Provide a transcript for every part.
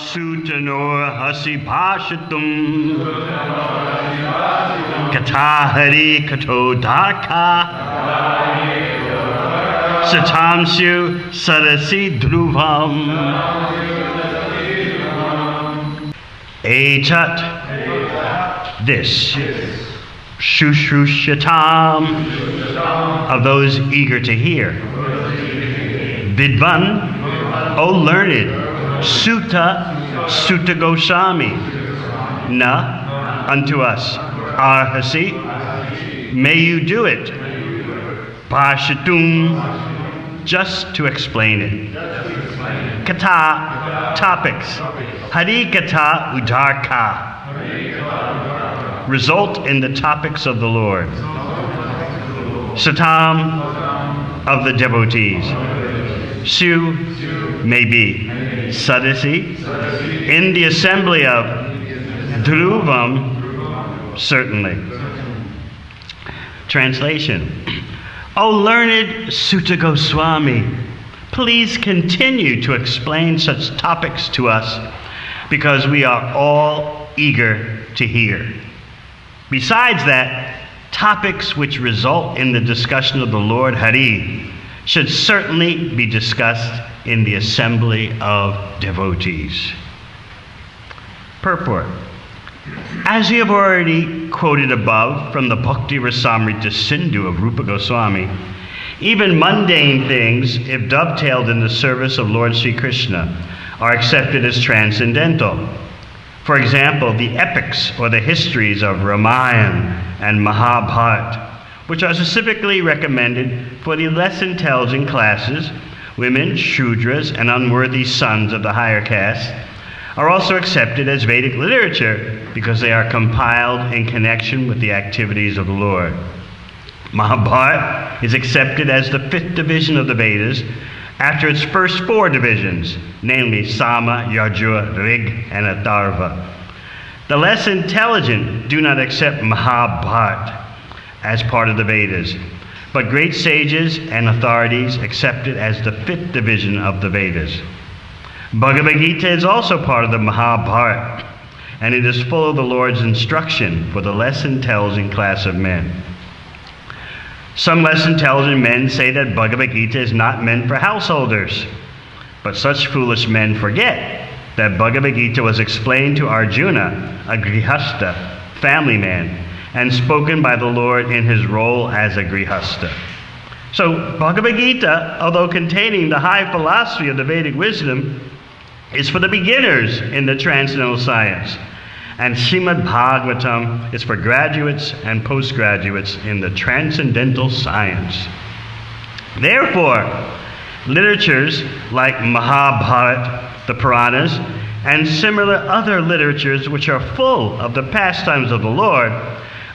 Sutanor hasi bhashatum Katahari kato dharka Satamshu sadasi dhruvam Etat, this Shushrushatam, of those eager to hear. Vidvan, O learned, Sutta Goswami, Na, unto us, Arhasi, may you do it. Bhashatum, just to explain it. Kata, topics. Harikata Udarka, result in the topics of the Lord. Satam, of the devotees. Su, may be. Sadasi, in the assembly of. Dhruvam, certainly. Translation. O learned Sutta Goswami, please continue to explain such topics to us, because we are all eager to hear. Besides that, topics which result in the discussion of the Lord Hari should certainly be discussed in the assembly of devotees. Purport. As we have already quoted above from the Bhakti Rasamrita Sindhu of Rupa Goswami, even mundane things, if dovetailed in the service of Lord Sri Krishna, are accepted as transcendental. For example, the epics or the histories of Ramayana and Mahabharata, which are specifically recommended for the less intelligent classes, women, Shudras, and unworthy sons of the higher caste, are also accepted as Vedic literature because they are compiled in connection with the activities of the Lord. Mahabharata is accepted as the 5th division of the Vedas after its first 4 divisions, namely Sama, Yajur, Rig, and Atharva. The less intelligent do not accept Mahabharata as part of the Vedas, but great sages and authorities accept it as the 5th division of the Vedas. Bhagavad Gita is also part of the Mahabharata, and it is full of the Lord's instruction for the less intelligent class of men. Some less intelligent men say that Bhagavad Gita is not meant for householders, but such foolish men forget that Bhagavad Gita was explained to Arjuna, a grihastha, family man, and spoken by the Lord in his role as a grihastha. So Bhagavad Gita, although containing the high philosophy of the Vedic wisdom, is for the beginners in the transcendental science. And Srimad Bhagavatam is for graduates and postgraduates in the transcendental science. Therefore, literatures like Mahabharata, the Puranas, and similar other literatures which are full of the pastimes of the Lord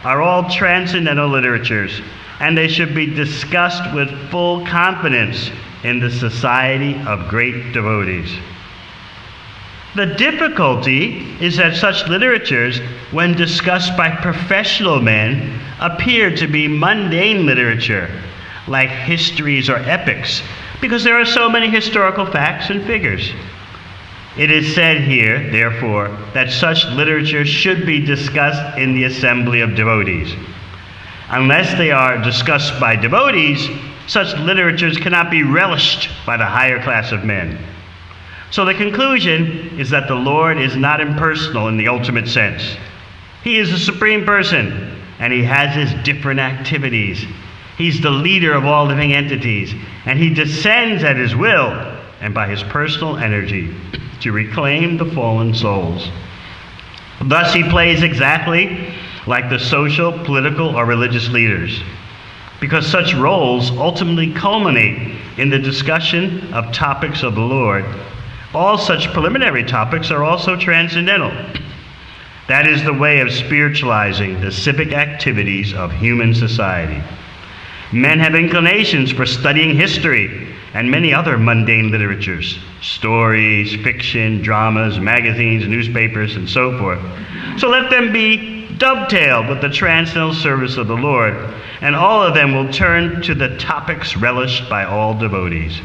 are all transcendental literatures, and they should be discussed with full confidence in the society of great devotees. The difficulty is that such literatures, when discussed by professional men, appear to be mundane literature, like histories or epics, because there are so many historical facts and figures. It is said here, therefore, that such literature should be discussed in the assembly of devotees. Unless they are discussed by devotees, such literatures cannot be relished by the higher class of men. So the conclusion is that the Lord is not impersonal in the ultimate sense. He is the Supreme Person, and he has his different activities. He's the leader of all living entities, and he descends at his will and by his personal energy to reclaim the fallen souls. Thus he plays exactly like the social, political, or religious leaders, because such roles ultimately culminate in the discussion of topics of the Lord. All such preliminary topics are also transcendental. That is the way of spiritualizing the civic activities of human society. Men have inclinations for studying history and many other mundane literatures, stories, fiction, dramas, magazines, newspapers, and so forth. So let them be dovetailed with the transcendental service of the Lord, and all of them will turn to the topics relished by all devotees.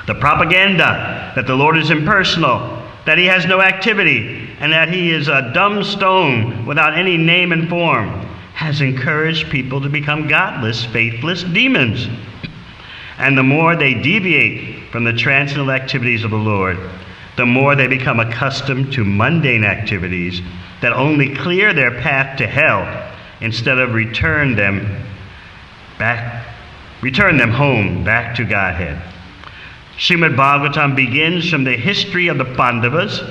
The propaganda that the Lord is impersonal that he has no activity, and that he is a dumb stone without any name and form, has encouraged people to become godless, faithless demons. And the more they deviate from the transcendental activities of the Lord, the more they become accustomed to mundane activities that only clear their path to hell instead of return them home back to Godhead. Srimad Bhagavatam begins from the history of the Pandavas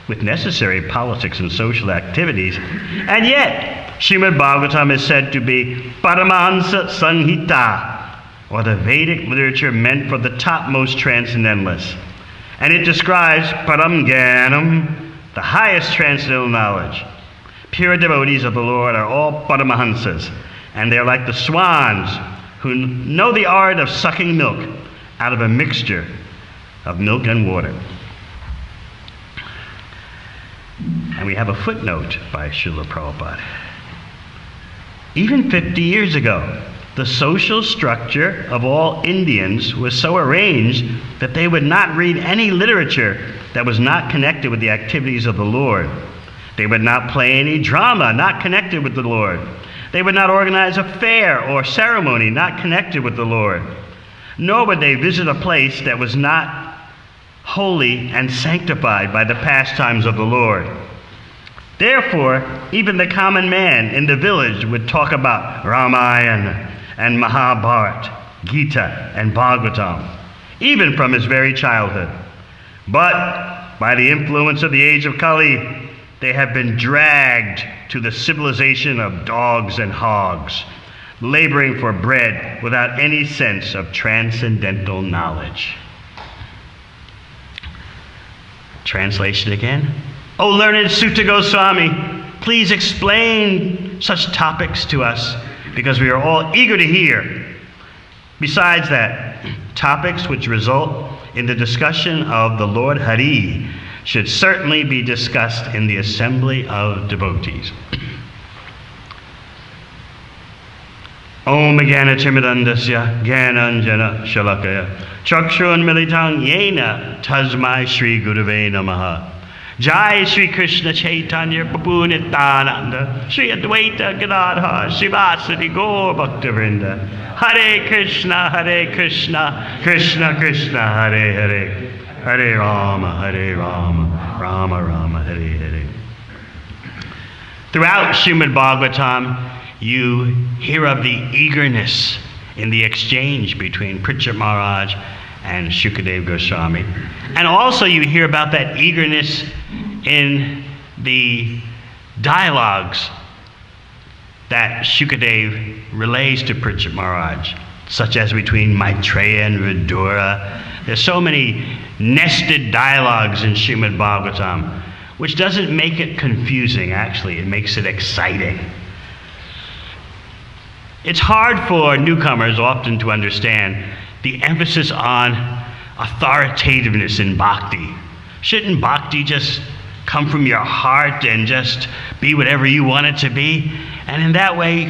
with necessary politics and social activities, and yet Srimad Bhagavatam is said to be Paramahansa Sanghita, or the Vedic literature meant for the topmost transcendentalists. And it describes Param Jnanam, the highest transcendental knowledge. Pure devotees of the Lord are all Paramahansas, and they're like the swans who know the art of sucking milk out of a mixture of milk and water. And we have a footnote by Srila Prabhupada. Even 50 years ago, the social structure of all Indians was so arranged that they would not read any literature that was not connected with the activities of the Lord. They would not play any drama not connected with the Lord. They would not organize a fair or ceremony not connected with the Lord. Nor would they visit a place that was not holy and sanctified by the pastimes of the Lord. Therefore, even the common man in the village would talk about Ramayana and Mahabharata, Gita and Bhagavatam, even from his very childhood. But by the influence of the age of Kali, they have been dragged to the civilization of dogs and hogs, laboring for bread without any sense of transcendental knowledge. Translation again. O learned Sutta Goswami, please explain such topics to us, because we are all eager to hear. Besides that, topics which result in the discussion of the Lord Hari should certainly be discussed in the assembly of devotees. Om Jnana Timidandasya Jnananjana Shalakaya Chakshun Militang Yena Tasmai Shri Gurave Namaha. Jai Shri Krishna Chaitanya Prabhu Nityananda Shri Advaita Gadadhar Srivasadi Gaur Bhaktavrinda. Hare Krishna Krishna Krishna Hare Hare, Hare Rama Rama Rama Hare Hare. Throughout Srimad Bhagavatam, you hear of the eagerness in the exchange between Pritchett Maharaj and Shukadeva Goswami. And also you hear about that eagerness in the dialogues that Shukadeva relays to Pritchett Maharaj, such as between Maitreya and Vidura. There's so many nested dialogues in Srimad Bhagavatam, which doesn't make it confusing, actually. It makes it exciting. It's hard for newcomers often to understand the emphasis on authoritativeness in bhakti. Shouldn't bhakti just come from your heart and just be whatever you want it to be? And in that way,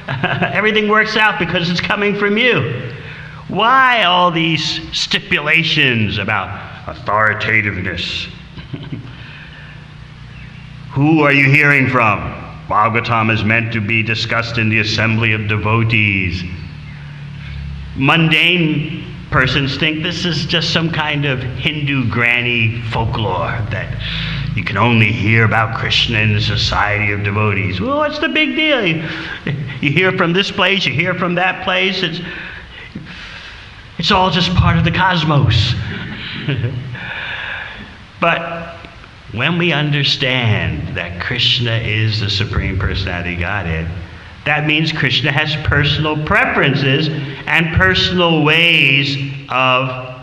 everything works out because it's coming from you. Why all these stipulations about authoritativeness? Who are you hearing from? Bhagavatam is meant to be discussed in the assembly of devotees. Mundane persons think this is just some kind of Hindu granny folklore that you can only hear about Krishna in the society of devotees. Well, what's the big deal? You hear from this place, you hear from that place. It's all just part of the cosmos. But when we understand that Krishna is the Supreme Personality of Godhead, that means Krishna has personal preferences and personal ways of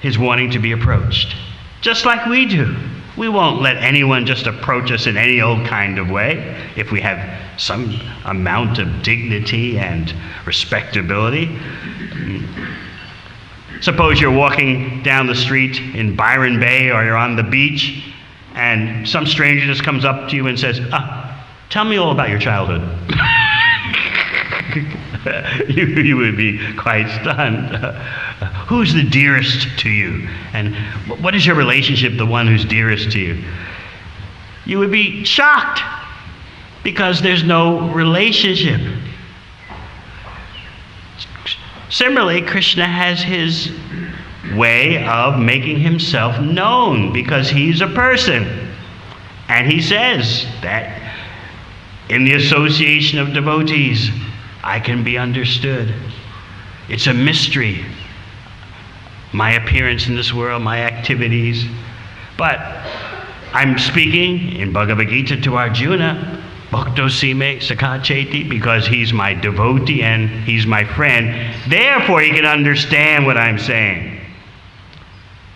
his wanting to be approached. Just like we do. We won't let anyone just approach us in any old kind of way if we have some amount of dignity and respectability. Suppose you're walking down the street in Byron Bay or you're on the beach and some stranger just comes up to you and says, tell me all about your childhood. You would be quite stunned. Who's the dearest to you? And what is your relationship, the one who's dearest to you? You would be shocked because there's no relationship. Similarly, Krishna has his way of making himself known because he's a person. And he says that in the association of devotees, I can be understood. It's a mystery, my appearance in this world, my activities. But I'm speaking in Bhagavad Gita to Arjuna, Bhakto Sime Sakacheti, because he's my devotee and he's my friend. Therefore, he can understand what I'm saying.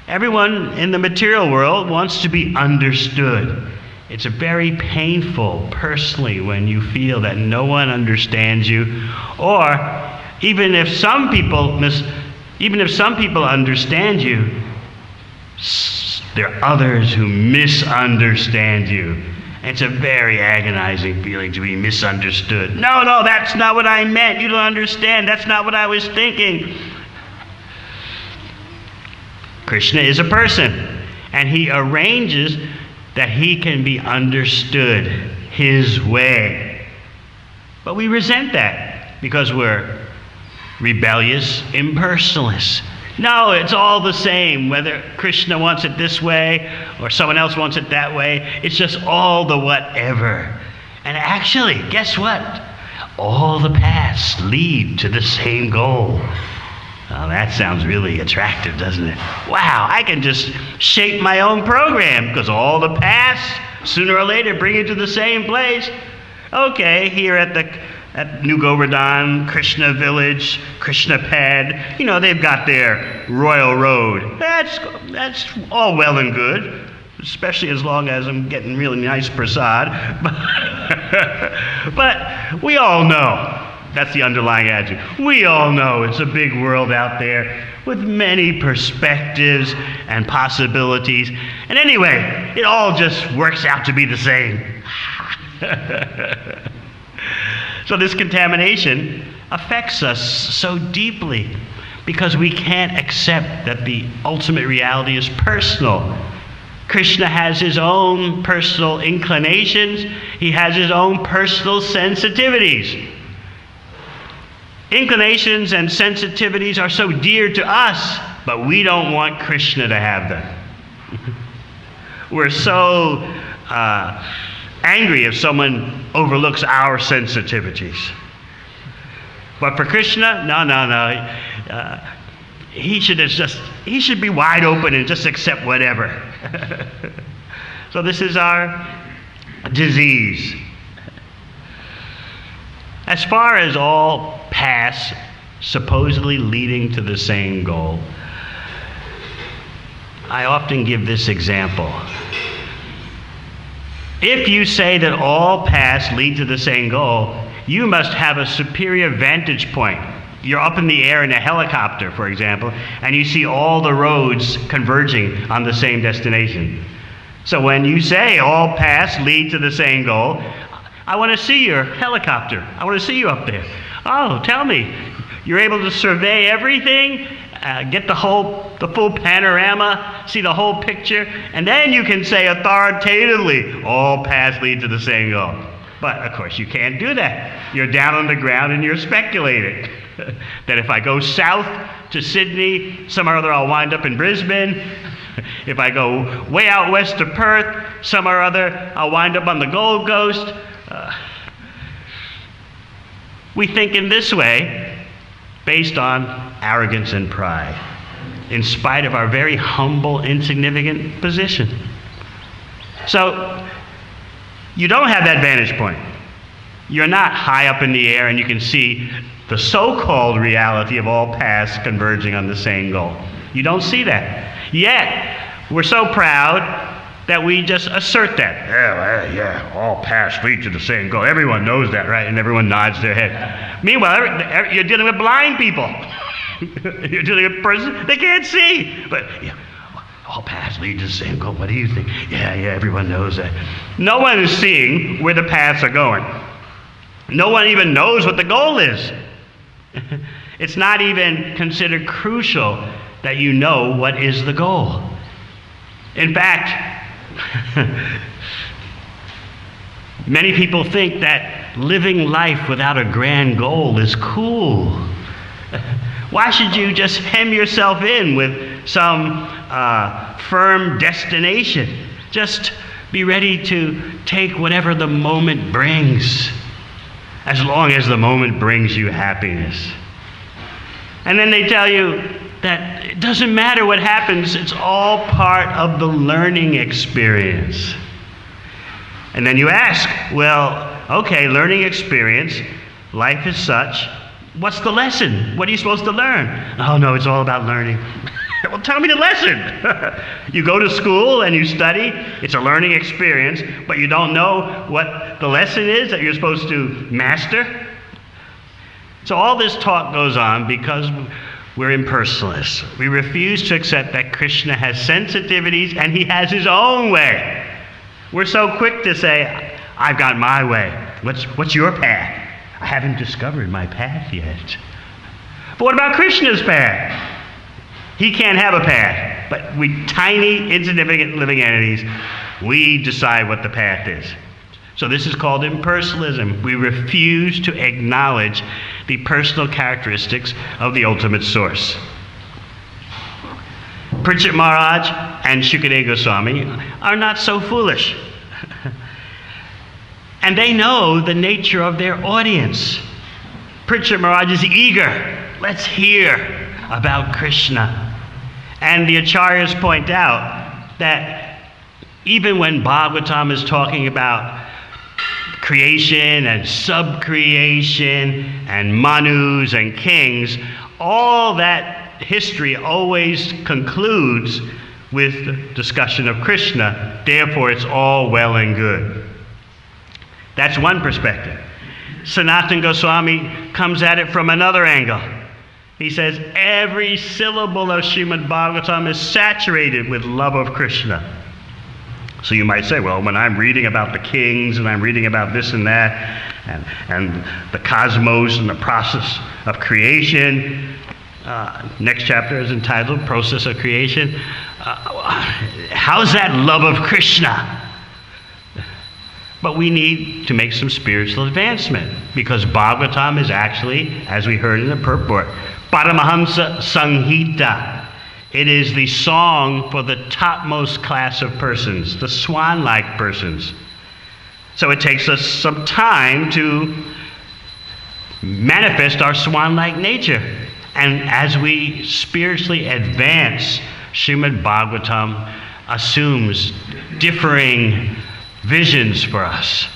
Everyone in the material world wants to be understood. It's a very painful, personally, when you feel that no one understands you, or even if some people understand you, there are others who misunderstand you. It's a very agonizing feeling to be misunderstood. No, that's not what I meant. You don't understand. That's not what I was thinking. Krishna is a person, and he arranges that he can be understood his way. But we resent that because we're rebellious impersonalists. No, it's all the same, whether Krishna wants it this way or someone else wants it that way. It's just all the whatever. And actually, guess what? All the paths lead to the same goal. Well, that sounds really attractive, doesn't it? Wow, I can just shape my own program because all the paths, sooner or later, bring you to the same place. Okay, here at New Govardhan, Krishna Village, Krishna Pad, they've got their royal road. That's all well and good, especially as long as I'm getting really nice prasad. But we all know, that's the underlying attitude. We all know it's a big world out there with many perspectives and possibilities. And anyway, it all just works out to be the same. So this contamination affects us so deeply because we can't accept that the ultimate reality is personal. Krishna has his own personal inclinations. He has his own personal sensitivities. Inclinations and sensitivities are so dear to us, but we don't want Krishna to have them. We're so angry if someone overlooks our sensitivities. But for Krishna, no. He should be wide open and just accept whatever. So this is our disease. As far as all paths supposedly leading to the same goal, I often give this example. If you say that all paths lead to the same goal, you must have a superior vantage point. You're up in the air in a helicopter, for example, and you see all the roads converging on the same destination. So when you say all paths lead to the same goal, I want to see your helicopter. I want to see you up there. Oh, tell me, you're able to survey everything, get the full panorama, see the whole picture, and then you can say authoritatively, all paths lead to the same goal. But of course you can't do that. You're down on the ground and you're speculating that if I go south to Sydney, some or other I'll wind up in Brisbane. If I go way out west to Perth, some or other I'll wind up on the Gold Coast. We think in this way based on arrogance and pride, in spite of our very humble, insignificant position. So you don't have that vantage point. You're not high up in the air and you can see the so-called reality of all paths converging on the same goal. You don't see that. Yet, we're so proud that we just assert that. Yeah, all paths lead to the same goal. Everyone knows that, right? And everyone nods their head. Meanwhile, you're dealing with blind people. You're dealing with persons they can't see. But yeah, all paths lead to the same goal. What do you think? Yeah, everyone knows that. No one is seeing where the paths are going. No one even knows what the goal is. It's not even considered crucial that you know what is the goal. In fact, many people think that living life without a grand goal is cool. Why should you just hem yourself in with some firm destination? Just be ready to take whatever the moment brings, as long as the moment brings you happiness. And then they tell you that it doesn't matter what happens, it's all part of the learning experience. And then you ask, well, okay, learning experience, life is such, what's the lesson? What are you supposed to learn? Oh no, it's all about learning. Well, tell me the lesson. You go to school and you study, it's a learning experience, but you don't know what the lesson is that you're supposed to master. So all this talk goes on because we're impersonalists. We refuse to accept that Krishna has sensitivities and he has his own way. We're so quick to say, I've got my way. What's your path? I haven't discovered my path yet. But what about Krishna's path? He can't have a path, but we tiny, insignificant living entities, we decide what the path is. So this is called impersonalism. We refuse to acknowledge the personal characteristics of the ultimate source. Parikshit Maharaj and Shukadeva Goswami are not so foolish. And they know the nature of their audience. Parikshit Maharaj is eager. Let's hear about Krishna. And the acharyas point out that even when Bhagavatam is talking about creation and subcreation and manus and kings, all that history always concludes with the discussion of Krishna. Therefore, it's all well and good. That's one perspective. Sanatana Goswami comes at it from another angle. He says every syllable of Srimad Bhagavatam is saturated with love of Krishna. So you might say, well, when I'm reading about the kings and I'm reading about this and that and the cosmos and the process of creation, next chapter is entitled Process of Creation. How's that love of Krishna? But we need to make some spiritual advancement because Bhagavatam is actually, as we heard in the purport, Paramahamsa Sanghita. It is the song for the topmost class of persons, the swan-like persons. So it takes us some time to manifest our swan-like nature. And as we spiritually advance, Srimad Bhagavatam assumes differing visions for us.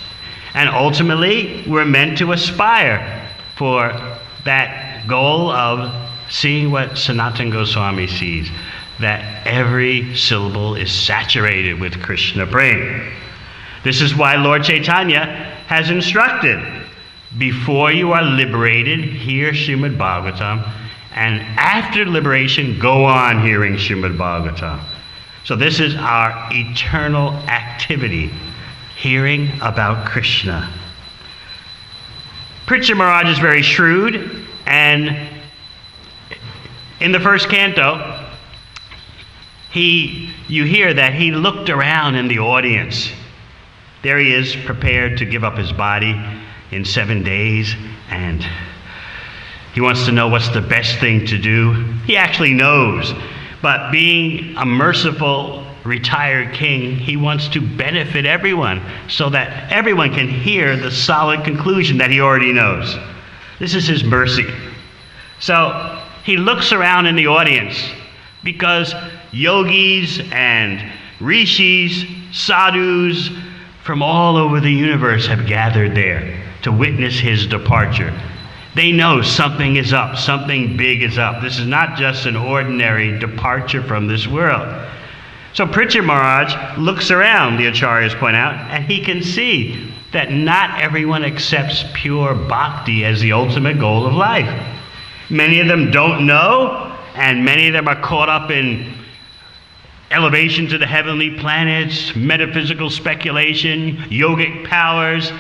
And ultimately, we're meant to aspire for that goal of seeing what Sanatana Goswami sees, that every syllable is saturated with Krishna prema. This is why Lord Chaitanya has instructed, before you are liberated, hear Srimad Bhagavatam, and after liberation, go on hearing Srimad Bhagavatam. So this is our eternal activity, hearing about Krishna. Parikshit Maharaj is very shrewd, and in the first canto, you hear that he looked around in the audience. There he is, prepared to give up his body in 7 days, and he wants to know what's the best thing to do. He actually knows, but being a merciful retired king, he wants to benefit everyone so that everyone can hear the solid conclusion that he already knows. This is his mercy. So he looks around in the audience because yogis and rishis, sadhus from all over the universe have gathered there to witness his departure. They know something is up, something big is up. This is not just an ordinary departure from this world. So Parikshit Maharaj looks around, the acharyas point out, and he can see that not everyone accepts pure bhakti as the ultimate goal of life. Many of them don't know, and many of them are caught up in elevation to the heavenly planets, metaphysical speculation, yogic powers.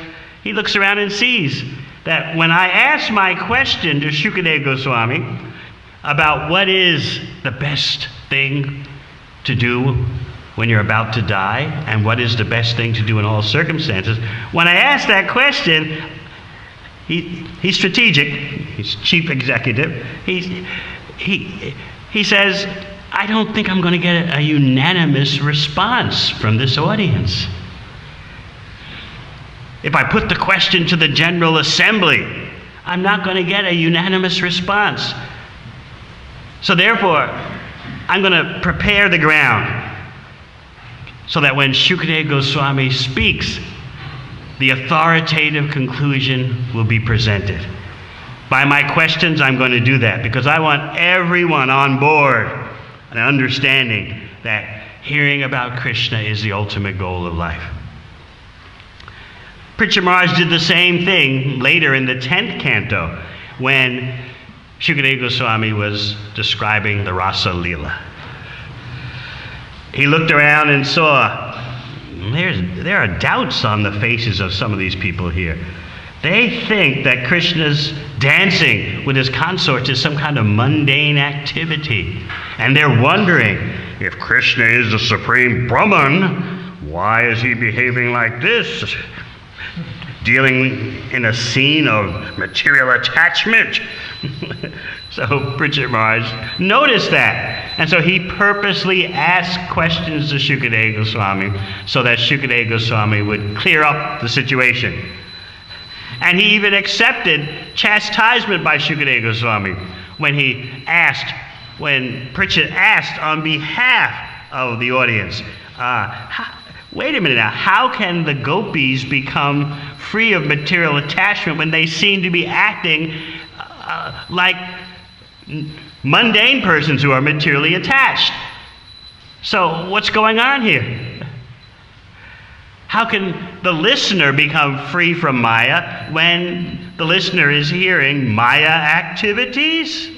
He looks around and sees that when I asked my question to Shukadeva Goswami about what is the best thing to do when you're about to die, and what is the best thing to do in all circumstances, when I asked that question, he's strategic, he's chief executive, he says, I don't think I'm going to get a unanimous response from this audience. If I put the question to the General Assembly, I'm not going to get a unanimous response. So therefore, I'm going to prepare the ground so that when Shukadeva Goswami speaks, the authoritative conclusion will be presented. By my questions, I'm going to do that because I want everyone on board and understanding that hearing about Krishna is the ultimate goal of life. Pritchard Maharaj did the same thing later in the 10th canto when Shukadeva Goswami was describing the Rasa Leela. He looked around and saw there are doubts on the faces of some of these people here. They think that Krishna's dancing with his consorts is some kind of mundane activity. And they're wondering, if Krishna is the supreme Brahman, why is he behaving like this? Dealing in a scene of material attachment. So Pritchard Maharaj noticed that. And so he purposely asked questions to Shukadeva Goswami so that Shukadeva Goswami would clear up the situation. And he even accepted chastisement by Shukadeva Goswami when Pritchard asked on behalf of the audience, wait a minute now, how can the gopis become free of material attachment when they seem to be acting like mundane persons who are materially attached? So what's going on here? How can the listener become free from Maya when the listener is hearing Maya activities?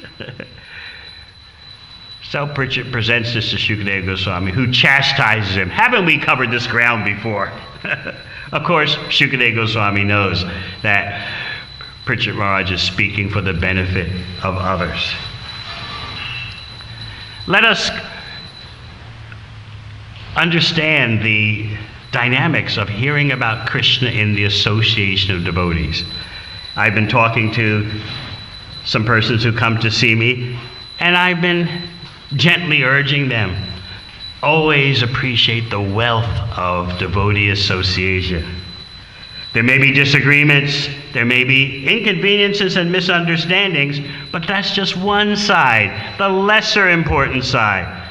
So Pritchard presents this to Shukadeva Goswami, who chastises him. Haven't we covered this ground before? Of course, Shukadeva Goswami knows that Pritchard Maharaj is speaking for the benefit of others. Let us understand the dynamics of hearing about Krishna in the association of devotees. I've been talking to some persons who come to see me, and I've been gently urging them, always appreciate the wealth of devotee association. There may be disagreements, there may be inconveniences and misunderstandings, but that's just one side, the lesser important side.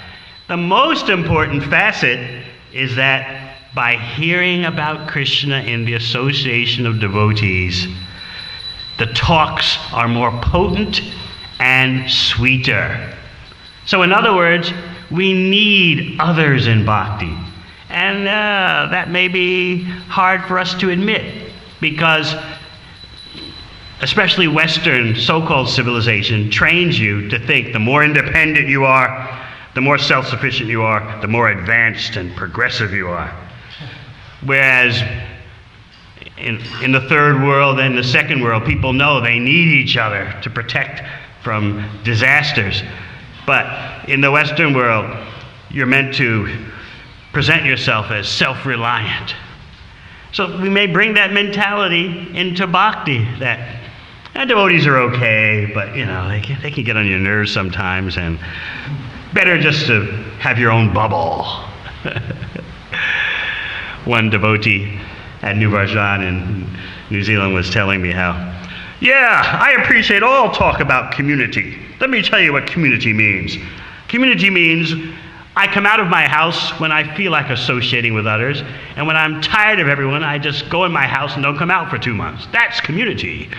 The most important facet is that by hearing about Krishna in the association of devotees, the talks are more potent and sweeter. So in other words, we need others in bhakti. And that may be hard for us to admit because especially Western so-called civilization trains you to think the more independent you are, the more self-sufficient you are, the more advanced and progressive you are. Whereas in the third world and the second world, people know they need each other to protect from disasters. But in the Western world, you're meant to present yourself as self-reliant. So we may bring that mentality into bhakti, that devotees are okay, but they can get on your nerves sometimes, and better just to have your own bubble. One devotee at New Varjan in New Zealand was telling me how, I appreciate all talk about community. Let me tell you what community means. Community means I come out of my house when I feel like associating with others, and when I'm tired of everyone, I just go in my house and don't come out for 2 months. That's community.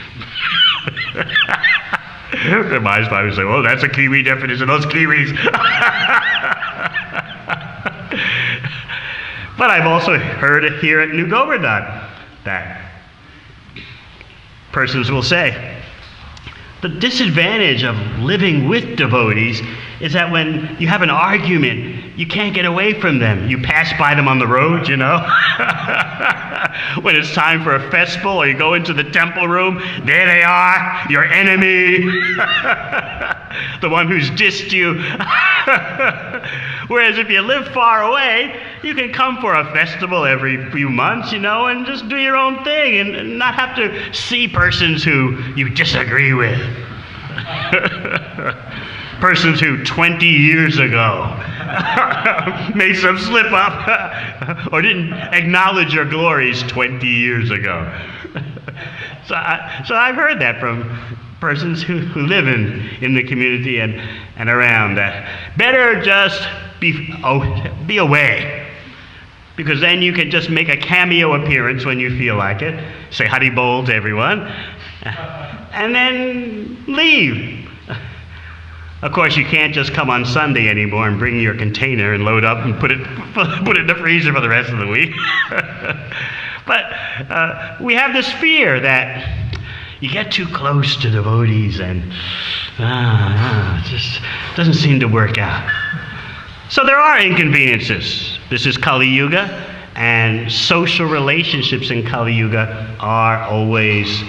And my wife would say, well, that's a Kiwi definition, those Kiwis. But I've also heard it here at New Govardhana that persons will say, The disadvantage of living with devotees is that when you have an argument, you can't get away from them. You pass by them on the road, you know. When it's time for a festival or you go into the temple room, there they are, your enemy, the one who's dissed you. Whereas if you live far away, you can come for a festival every few months, you know, and just do your own thing and not have to see persons who you disagree with. Persons who 20 years ago made some slip up or didn't acknowledge your glories 20 years ago. So I've heard that from persons who live in the community and around, that better just be away, because then you can just make a cameo appearance when you feel like it, say Hari Bol to everyone, and then leave. Of course, you can't just come on Sunday anymore and bring your container and load up and put it in the freezer for the rest of the week. But we have this fear that you get too close to devotees and it just doesn't seem to work out. So there are inconveniences. This is Kali Yuga, and social relationships in Kali Yuga are always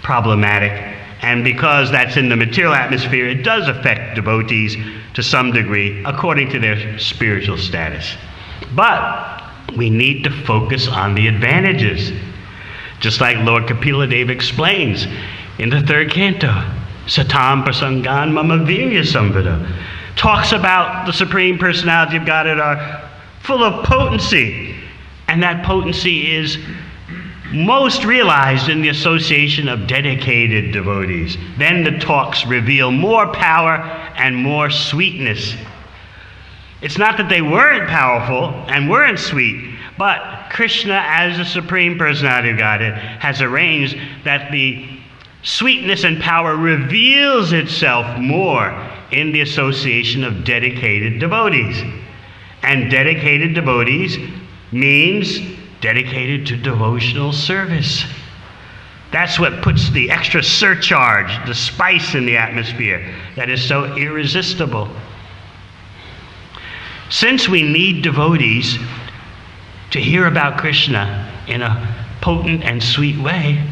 problematic. And because that's in the material atmosphere, it does affect devotees to some degree according to their spiritual status. But we need to focus on the advantages. Just like Lord Kapila Dev explains in the third canto, Satam Prasangan Mama Virya Samvada, talks about the Supreme Personality of Godhead are full of potency. And that potency is most realized in the association of dedicated devotees. Then the talks reveal more power and more sweetness. It's not that they weren't powerful and weren't sweet, but Krishna, as the Supreme Personality of Godhead, has arranged that the sweetness and power reveals itself more in the association of dedicated devotees. And dedicated devotees means dedicated to devotional service. That's what puts the extra surcharge, the spice in the atmosphere that is so irresistible. Since we need devotees to hear about Krishna in a potent and sweet way,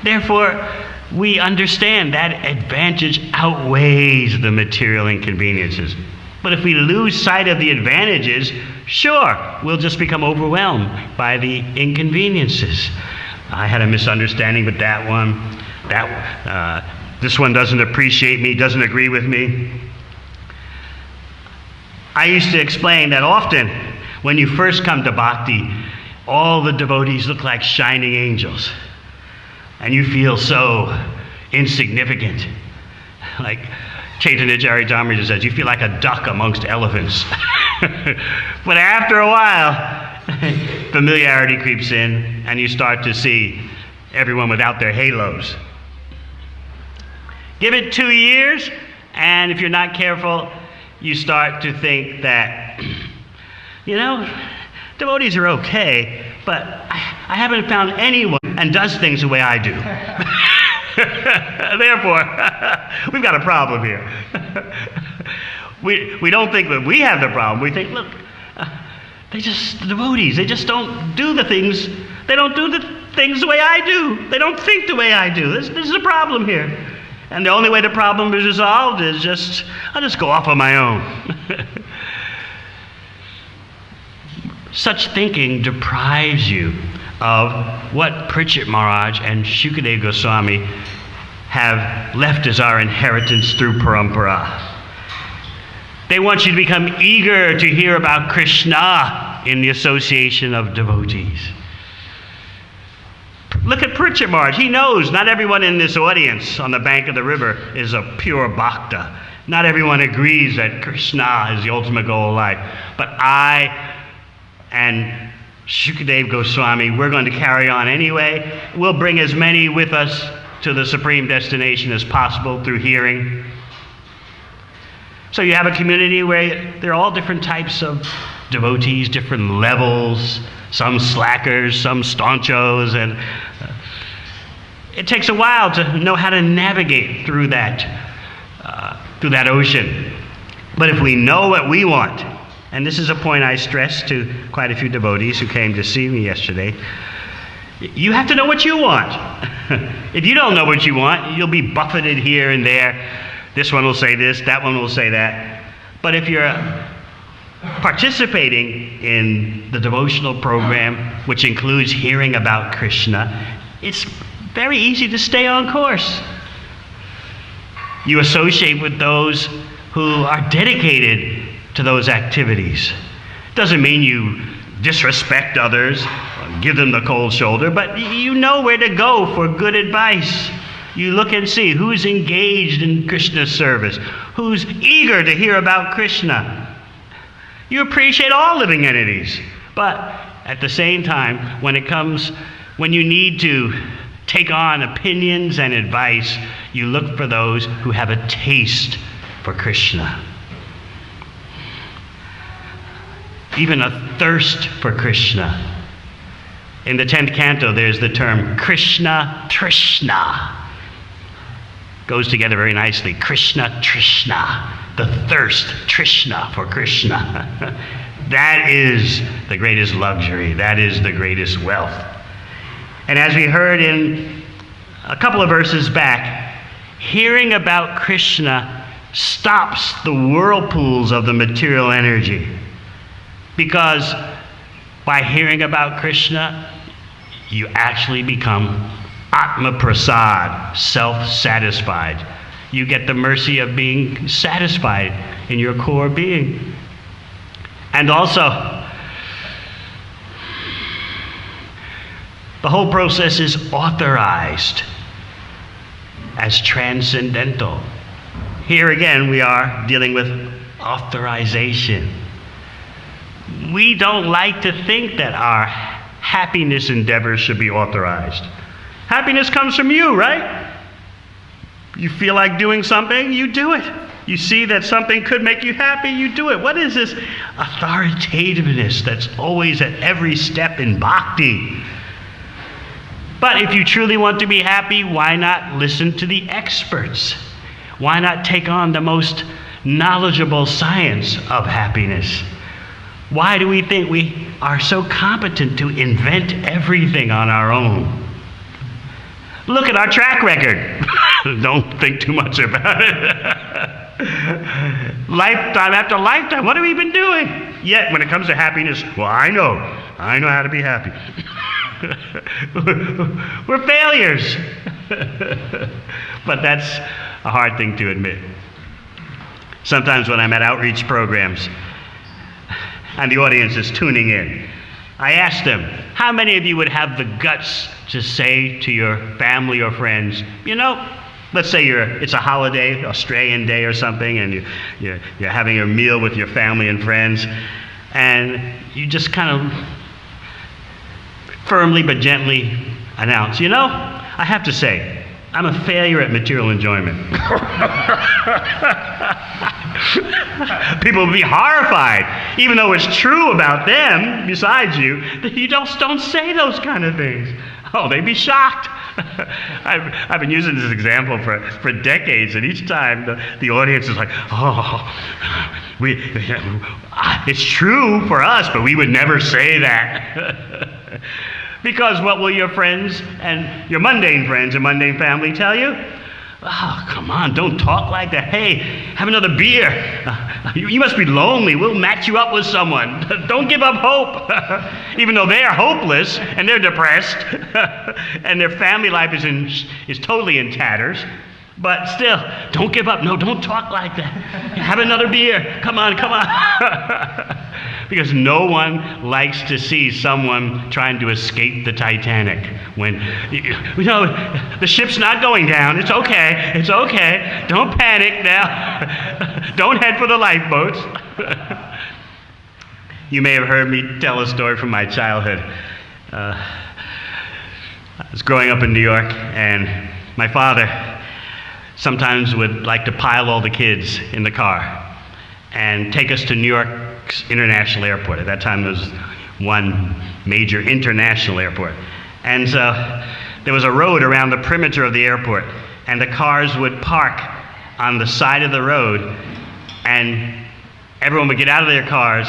therefore we understand that advantage outweighs the material inconveniences. But if we lose sight of the advantages, sure, we'll just become overwhelmed by the inconveniences. I had a misunderstanding with that one. This one doesn't appreciate me, doesn't agree with me. I used to explain that often when you first come to bhakti, all the devotees look like shining angels. And you feel so insignificant. Like Chaitanya Charitamrita says, you feel like a duck amongst elephants. But after a while, familiarity creeps in, and you start to see everyone without their halos. Give it 2 years, and if you're not careful, you start to think that, you know, devotees are okay, but I haven't found anyone and does things the way I do. Therefore, we've got a problem here. We don't think that we have the problem. We think, look, the devotees, they just don't do the things. They don't do the things the way I do. They don't think the way I do. This is a problem here. And the only way the problem is resolved is I'll just go off on my own. Such thinking deprives you of what Pritchett Maharaj and Shukadev Goswami have left as our inheritance through parampara. They want you to become eager to hear about Krishna in the association of devotees. Look at Pritchett Maharaj. He knows not everyone in this audience on the bank of the river is a pure bhakta. Not everyone agrees that Krishna is the ultimate goal of life. But I and Shukadev Goswami, we're going to carry on anyway. We'll bring as many with us to the supreme destination as possible through hearing. So you have a community where there are all different types of devotees, different levels, some slackers, some staunchos, It takes a while to know how to navigate through that ocean. But if we know what we want, and this is a point I stressed to quite a few devotees who came to see me yesterday, you have to know what you want. If you don't know what you want, you'll be buffeted here and there. This one will say this, that one will say that. But if you're participating in the devotional program, which includes hearing about Krishna, it's very easy to stay on course. You associate with those who are dedicated to those activities. Doesn't mean you disrespect others, or give them the cold shoulder, but you know where to go for good advice. You look and see who's engaged in Krishna's service, who's eager to hear about Krishna. You appreciate all living entities, but at the same time, when you need to take on opinions and advice, you look for those who have a taste for Krishna. Even a thirst for Krishna. In the 10th canto, there's the term Krishna Trishna. Goes together very nicely. Krishna Trishna. The thirst, Trishna, for Krishna. That is the greatest luxury. That is the greatest wealth. And as we heard in a couple of verses back, hearing about Krishna stops the whirlpools of the material energy. Because by hearing about Krishna, you actually become Atma Prasad, self-satisfied. You get the mercy of being satisfied in your core being. And also, the whole process is authorized as transcendental. Here again, we are dealing with authorization. We don't like to think that our happiness endeavors should be authorized. Happiness comes from you, right? You feel like doing something, you do it. You see that something could make you happy, you do it. What is this authoritativeness that's always at every step in bhakti? But if you truly want to be happy, why not listen to the experts? Why not take on the most knowledgeable science of happiness? Why do we think we are so competent to invent everything on our own? Look at our track record. Don't think too much about it. Lifetime after lifetime, what have we been doing? Yet, when it comes to happiness, well, I know how to be happy. We're failures. But that's a hard thing to admit. Sometimes when I'm at outreach programs and the audience is tuning in, I ask them, how many of you would have the guts to say to your family or friends, let's say it's a holiday, Australian Day or something, and you're having a meal with your family and friends, and you just kind of firmly but gently announce, I have to say, I'm a failure at material enjoyment. People will be horrified, even though it's true about them, besides you, that you don't say those kind of things. Oh, they'd be shocked. I've been using this example for decades, and each time the audience is like, it's true for us, but we would never say that. Because what will your friends and your mundane friends and mundane family tell you? Oh, come on, don't talk like that. Hey, have another beer. You must be lonely. We'll match you up with someone. Don't give up hope. Even though they're hopeless and they're depressed and their family life is totally in tatters. But still, don't give up. No, don't talk like that. Have another beer. Come on. Because no one likes to see someone trying to escape the Titanic. When, the ship's not going down. It's okay. Don't panic now. Don't head for the lifeboats. You may have heard me tell a story from my childhood. I was growing up in New York, and my father sometimes would like to pile all the kids in the car and take us to New York's International Airport. At that time, there was one major international airport. And there was a road around the perimeter of the airport, and the cars would park on the side of the road, and everyone would get out of their cars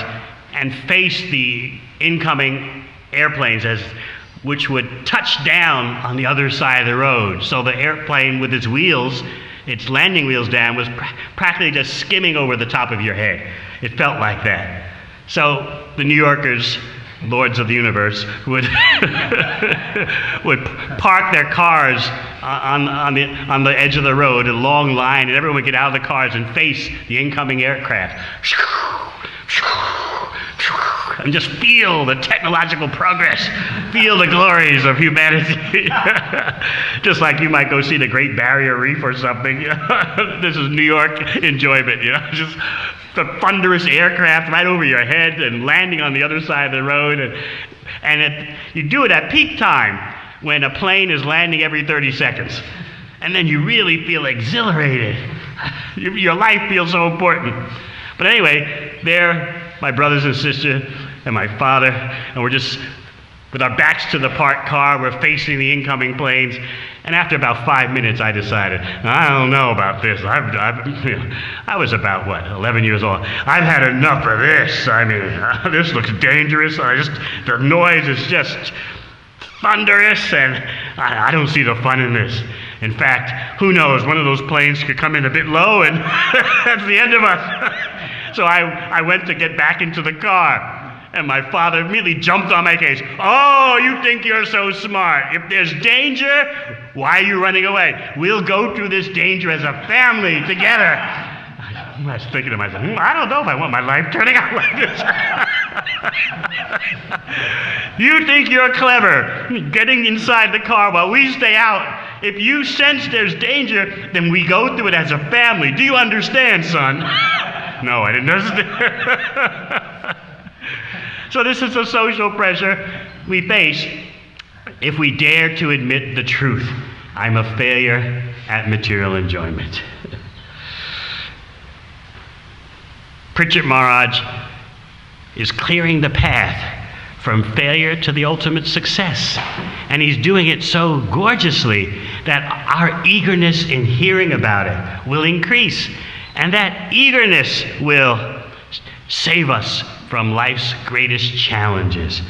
and face the incoming airplanes, which would touch down on the other side of the road. So the airplane with its wheels, its landing wheels down, was practically just skimming over the top of your head. It felt like that. So the New Yorkers, lords of the universe, would park their cars on the edge of the road, a long line, and everyone would get out of the cars and face the incoming aircraft. And just feel the technological progress, feel the glories of humanity. Just like you might go see the Great Barrier Reef or something. This is New York enjoyment, just the thunderous aircraft right over your head and landing on the other side of the road. And you do it at peak time when a plane is landing every 30 seconds. And then you really feel exhilarated. Your life feels so important. But anyway, there, my brothers and sisters and my father, and we're just, with our backs to the parked car, we're facing the incoming planes. And after about 5 minutes, I decided, I don't know about this. I was about, 11 years old. I've had enough of this. I mean, this looks dangerous. The noise is just thunderous, and I don't see the fun in this. In fact, who knows, one of those planes could come in a bit low, and that's the end of us. So I went to get back into the car. And my father immediately jumped on my case. Oh, you think you're so smart. If there's danger, why are you running away? We'll go through this danger as a family together. I was thinking to myself, I don't know if I want my life turning out like this. You think you're clever, getting inside the car while we stay out. If you sense there's danger, then we go through it as a family. Do you understand, son? No, I didn't understand. So this is the social pressure we face if we dare to admit the truth. I'm a failure at material enjoyment. Pritchett Maharaj is clearing the path from failure to the ultimate success. And he's doing it so gorgeously that our eagerness in hearing about it will increase. And that eagerness will save us from life's greatest challenges.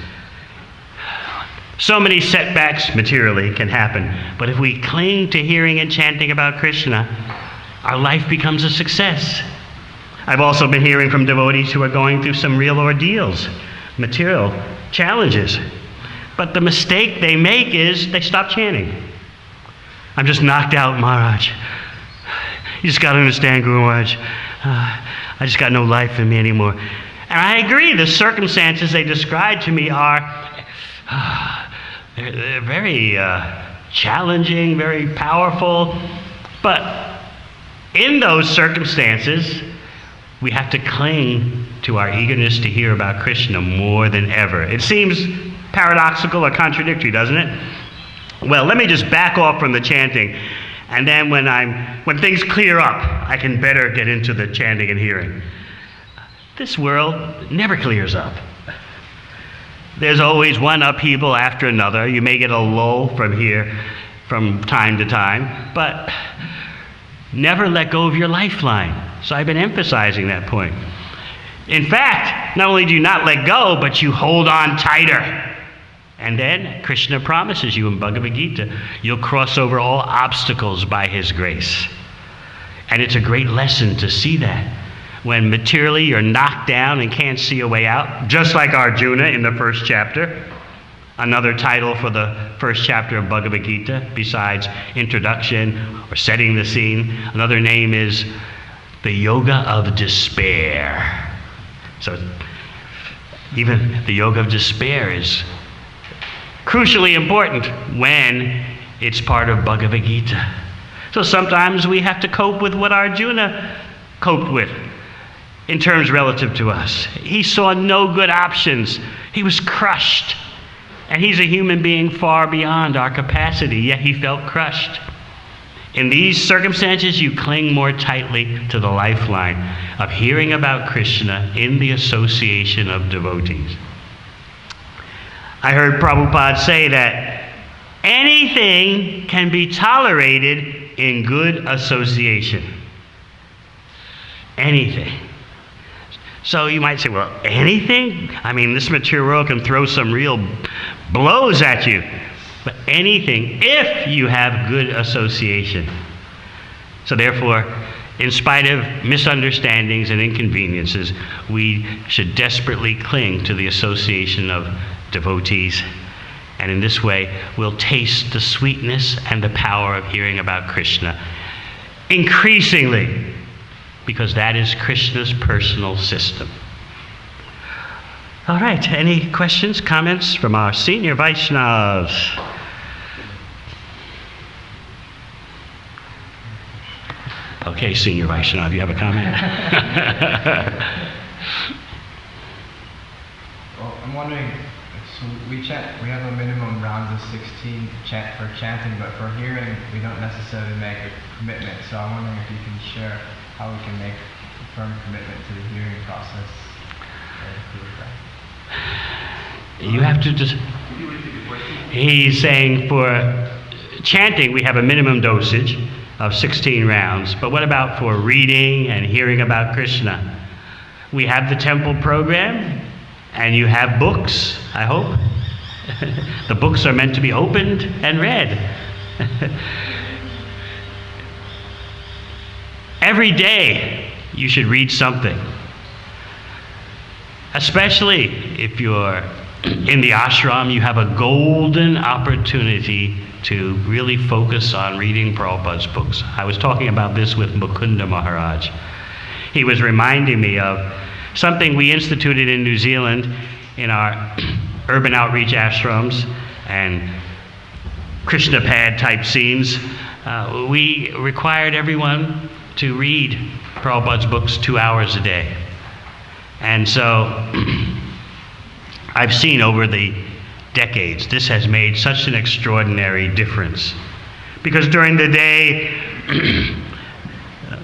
So many setbacks materially can happen, but if we cling to hearing and chanting about Krishna, our life becomes a success. I've also been hearing from devotees who are going through some real ordeals, material challenges. But the mistake they make is they stop chanting. I'm just knocked out, Maharaj. You just got to understand, Guru Maharaj. I just got no life in me anymore. And I agree, the circumstances they describe to me are they're very challenging, very powerful. But in those circumstances, we have to cling to our eagerness to hear about Krishna more than ever. It seems paradoxical or contradictory, doesn't it? Well, let me just back off from the chanting, and then when things clear up, I can better get into the chanting and hearing. This world never clears up. There's always one upheaval after another. You may get a lull from time to time, but never let go of your lifeline. So I've been emphasizing that point. In fact, not only do you not let go, but you hold on tighter. And then Krishna promises you in Bhagavad Gita, you'll cross over all obstacles by his grace. And it's a great lesson to see that. When materially you're knocked down and can't see a way out, just like Arjuna in the first chapter. Another title for the first chapter of Bhagavad Gita, besides introduction or setting the scene, another name is the Yoga of Despair. So even the Yoga of Despair is crucially important when it's part of Bhagavad Gita. So sometimes we have to cope with what Arjuna coped with in terms relative to us. He saw no good options. He was crushed. And he's a human being far beyond our capacity, yet he felt crushed. In these circumstances, you cling more tightly to the lifeline of hearing about Krishna in the association of devotees. I heard Prabhupada say that anything can be tolerated in good association. Anything. So you might say, well, anything? I mean, this material world can throw some real blows at you. But anything, if you have good association. So therefore, in spite of misunderstandings and inconveniences, we should desperately cling to the association of devotees. And in this way, we'll taste the sweetness and the power of hearing about Krishna increasingly, because that is Krishna's personal system. All right, any questions, comments from our senior Vaishnavas? Okay, senior Vaishnav, you have a comment? Well, I'm wondering, so we have a minimum rounds of 16 for chanting, but for hearing, we don't necessarily make a commitment. So I'm wondering if you can share how we can make a firm commitment to the hearing process. You have to just... He's saying for chanting, we have a minimum dosage of 16 rounds. But what about for reading and hearing about Krishna? We have the temple program, and you have books, I hope. The books are meant to be opened and read. Every day you should read something. Especially if you're in the ashram, you have a golden opportunity to really focus on reading Prabhupada's books. I was talking about this with Mukunda Maharaj. He was reminding me of something we instituted in New Zealand in our urban outreach ashrams and Krishna pad type scenes. We required everyone to read Prabhupada's books 2 hours a day. And so I've seen over the decades, this has made such an extraordinary difference. Because during the day,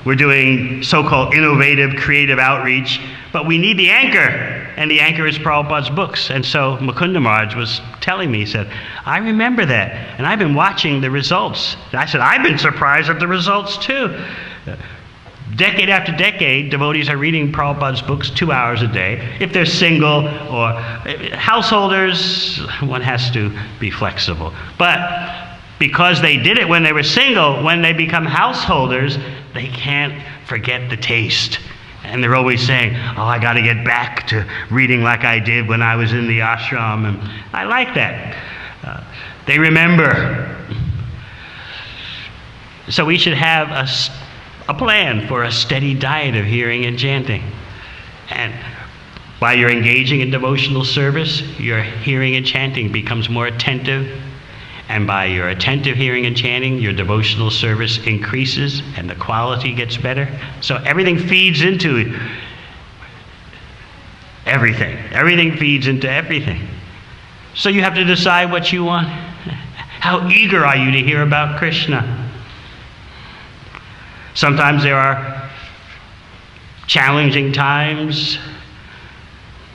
we're doing so-called innovative, creative outreach, but we need the anchor, and the anchor is Prabhupada's books. And so Mukunda Maharaj was telling me, he said, I remember that, and I've been watching the results. And I said, I've been surprised at the results too. Decade after decade, devotees are reading Prabhupada's books 2 hours a day. If they're single or householders, one has to be flexible. But because they did it when they were single, when they become householders, they can't forget the taste. And they're always saying, oh, I got to get back to reading like I did when I was in the ashram. And I like that. They remember. So we should have a plan for a steady diet of hearing and chanting. And while you're engaging in devotional service, your hearing and chanting becomes more attentive. And by your attentive hearing and chanting, your devotional service increases and the quality gets better. So everything feeds into everything. Everything feeds into everything. So you have to decide what you want. How eager are you to hear about Krishna? Sometimes there are challenging times.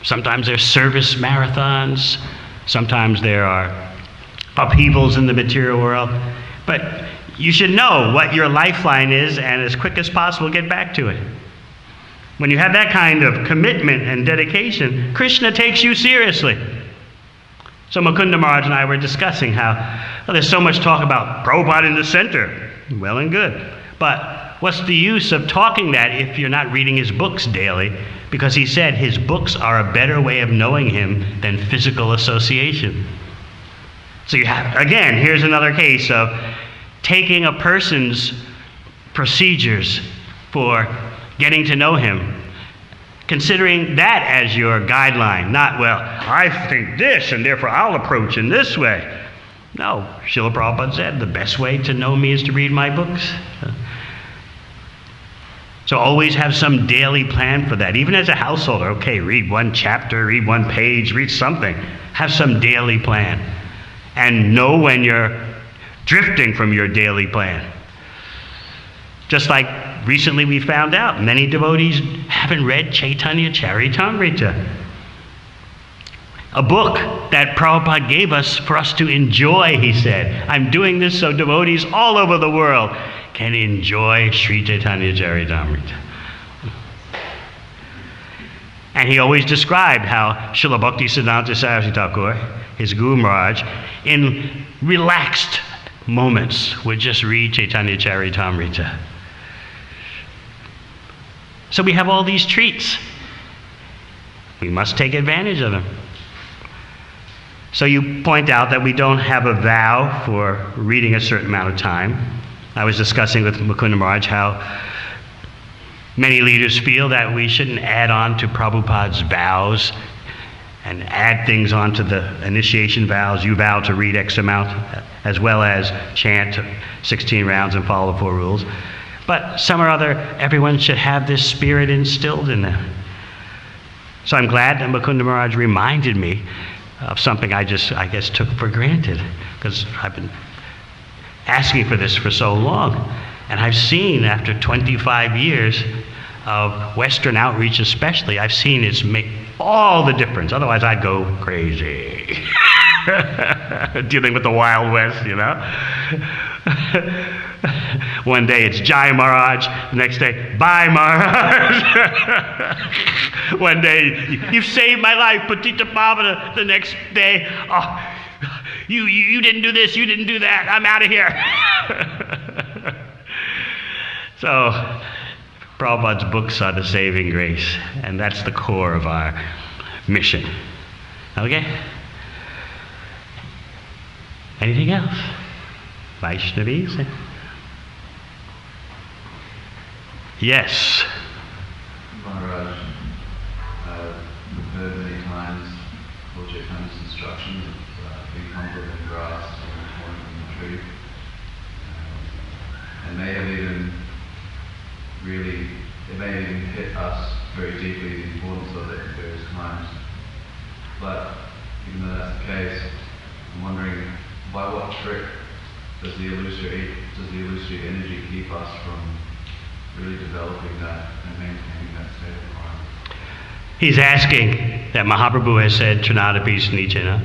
Sometimes there's service marathons. Sometimes there are upheavals in the material world. But you should know what your lifeline is and as quick as possible get back to it. When you have that kind of commitment and dedication, Krishna takes you seriously. So Mukunda Maharaj and I were discussing how there's so much talk about Prabhupada in the center. Well and good. But what's the use of talking that if you're not reading his books daily? Because he said his books are a better way of knowing him than physical association. So you have, again, here's another case of taking a person's procedures for getting to know him, considering that as your guideline, not, well, I think this and therefore I'll approach in this way. No, Srila Prabhupada said the best way to know me is to read my books. So always have some daily plan for that. Even as a householder, okay, read one chapter, read one page, read something. Have some daily plan. And know when you're drifting from your daily plan. Just like recently we found out, many devotees haven't read Chaitanya Charitamrita. A book that Prabhupada gave us for us to enjoy, he said. I'm doing this so devotees all over the world can enjoy Sri Chaitanya Charitamrita. And he always described how Srila Bhaktisiddhanta Saraswati Thakur, his Guru Maharaj, in relaxed moments would just read Chaitanya Charitamrita. So we have all these treats. We must take advantage of them. So you point out that we don't have a vow for reading a certain amount of time. I was discussing with Mukunda Maharaj how many leaders feel that we shouldn't add on to Prabhupada's vows and add things onto the initiation vows. You vow to read X amount, as well as chant 16 rounds and follow the 4 rules. But some or other, everyone should have this spirit instilled in them. So I'm glad that Mukunda Maharaj reminded me of something I guess, took for granted, because I've been asking for this for so long. And I've seen, after 25 years of Western outreach especially, I've seen it's make all the difference. Otherwise, I'd go crazy. Dealing with the Wild West, you know. One day it's Jai Maharaj, the next day, Bye Maharaj. One day, you've saved my life, Patita Pavana. The next day, oh, you didn't do this, you didn't do that, I'm out of here. So, Prabhupada's books are the saving grace, and that's the core of our mission. Okay? Anything else? Vaishnavis? Yes. Maharaj, we've heard many times Lord Chaitanya's instruction of being humble in grass and torn from the tree. And may have even it may even hit us very deeply, the importance of it at various times. But even though that's the case, I'm wondering, by what trick does the illusory energy keep us from really developing that and maintaining that state of mind? He's asking that Mahaprabhu has said, Trinadapi Snichana,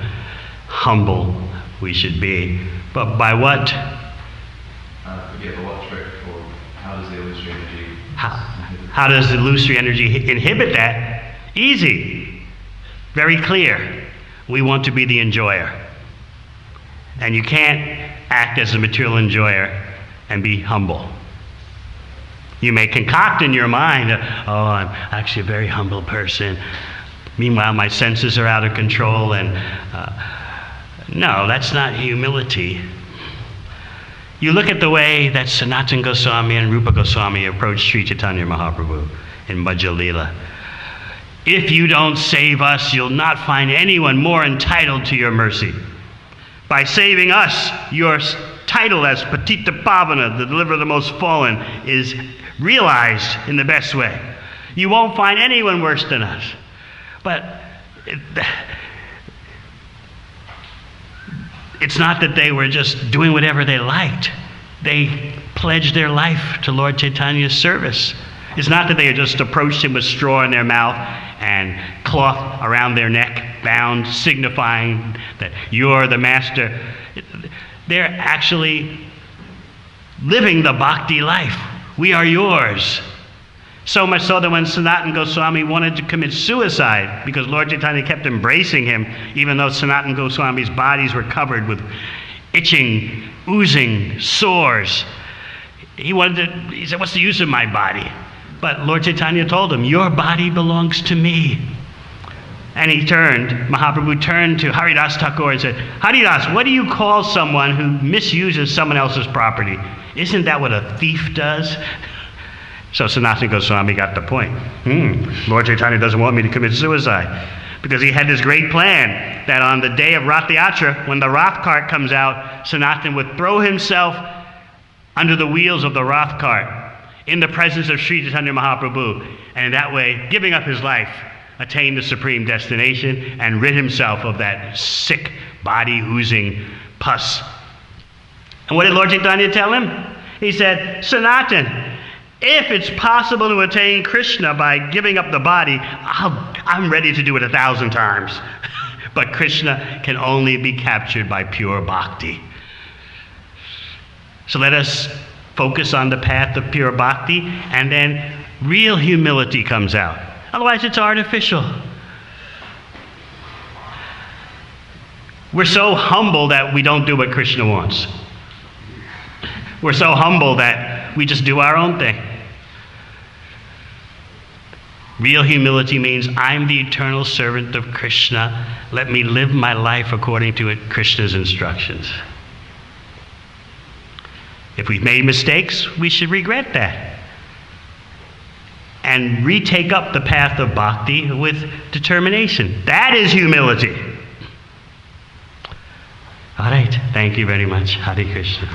humble we should be. But by what? Forget, but what trick, or how does the illusory energy How does the illusory energy inhibit that? Easy. Very clear. We want to be the enjoyer. And you can't act as a material enjoyer and be humble. You may concoct in your mind, I'm actually a very humble person. Meanwhile, my senses are out of control. And no, that's not humility. You look at the way that Sanatana Goswami and Rupa Goswami approached Sri Chaitanya Mahaprabhu in Madhya Lila. If you don't save us, you'll not find anyone more entitled to your mercy. By saving us, your title as Patita Pavana, the deliverer of the most fallen, is realized in the best way. You won't find anyone worse than us. But it's not that they were just doing whatever they liked. They pledged their life to Lord Chaitanya's service. It's not that they just approached him with straw in their mouth and cloth around their neck, bound, signifying that you're the master. They're actually living the bhakti life. We are yours. So much so that when Sanatana Goswami wanted to commit suicide, because Lord Chaitanya kept embracing him, even though Sanatana Goswami's bodies were covered with itching, oozing sores, he said, what's the use of my body? But Lord Chaitanya told him, your body belongs to me. And Mahaprabhu turned to Haridas Thakur and said, Haridas, what do you call someone who misuses someone else's property? Isn't that what a thief does? So Sanatana Goswami got the point. Lord Chaitanya doesn't want me to commit suicide, because he had this great plan that on the day of Rath Yatra, when the Rath cart comes out, Sanatana would throw himself under the wheels of the Rath cart in the presence of Sri Chaitanya Mahaprabhu, and in that way, giving up his life, attain the supreme destination and rid himself of that sick body oozing pus. And what did Lord Chaitanya tell him? He said, Sanatana, if it's possible to attain Krishna by giving up the body, I'm ready to do it 1,000 times. But Krishna can only be captured by pure bhakti. So let us focus on the path of pure bhakti, and then real humility comes out. Otherwise, it's artificial. We're so humble that we don't do what Krishna wants. We're so humble that we just do our own thing. Real humility means I'm the eternal servant of Krishna. Let me live my life according to Krishna's instructions. If we've made mistakes, we should regret that and retake up the path of bhakti with determination. That is humility. All right. Thank you very much. Hare Krishna.